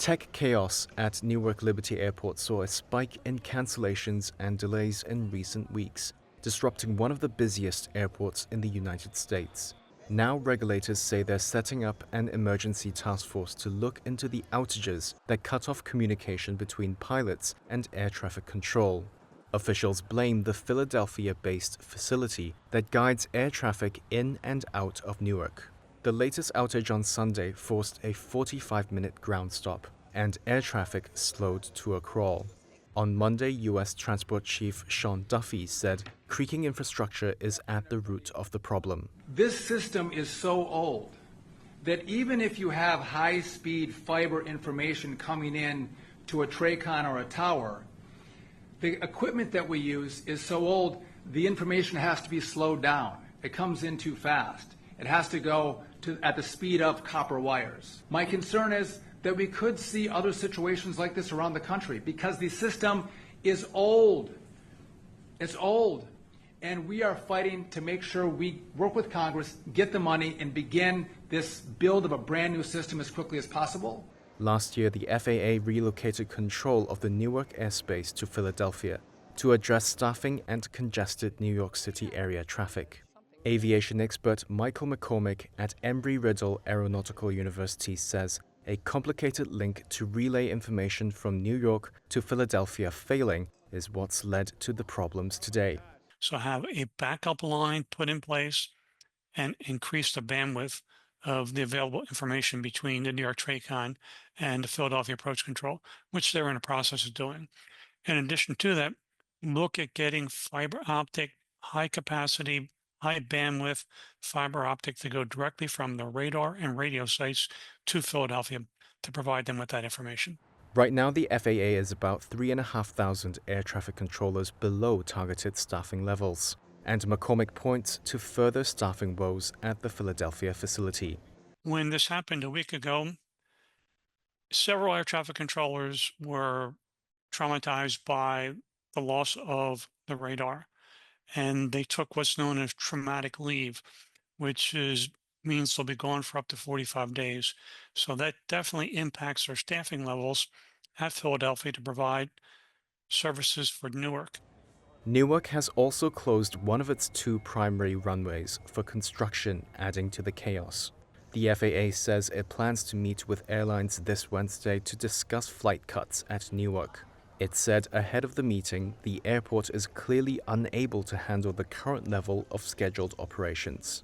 Tech chaos at Newark Liberty Airport saw a spike in cancellations and delays in recent weeks, disrupting one of the busiest airports in the United States. Now regulators say they're setting up an emergency task force to look into the outages that cut off communication between pilots and air traffic control. Officials blame the Philadelphia-based facility that guides air traffic in and out of Newark. The latest outage on Sunday forced a 45-minute ground stop, and air traffic slowed to a crawl. On Monday, U.S. Transport Chief Sean Duffy said creaking infrastructure is at the root of the problem. This system is so old that even if you have high-speed fiber information coming in to a TRACON or a tower, the equipment that we use is so old, the information has to be slowed down. It comes in too fast. It has to go at the speed of copper wires. My concern is that we could see other situations like this around the country because the system is old. It's old. And we are fighting to make sure we work with Congress, get the money, and begin this build of a brand new system as quickly as possible. Last year, the FAA relocated control of the Newark airspace to Philadelphia to address staffing and congested New York City area traffic. Aviation expert Michael McCormick at Embry-Riddle Aeronautical University says a complicated link to relay information from New York to Philadelphia failing is what's led to the problems today. So have a backup line put in place and increase the bandwidth of the available information between the New York TRACON and the Philadelphia Approach Control, which they're in the process of doing. In addition to that, look at getting fiber optic, high capacity, high bandwidth fiber optic to go directly from the radar and radio sites to Philadelphia to provide them with that information. Right now, the FAA is about 3,500 air traffic controllers below targeted staffing levels, and McCormick points to further staffing woes at the Philadelphia facility. When this happened a week ago, several air traffic controllers were traumatized by the loss of the radar, and they took what's known as traumatic leave, which means they'll be gone for up to 45 days. So that definitely impacts their staffing levels at Philadelphia to provide services for Newark. Newark has also closed one of its two primary runways for construction, adding to the chaos. The FAA says it plans to meet with airlines this Wednesday to discuss flight cuts at Newark. It said ahead of the meeting, the airport is clearly unable to handle the current level of scheduled operations.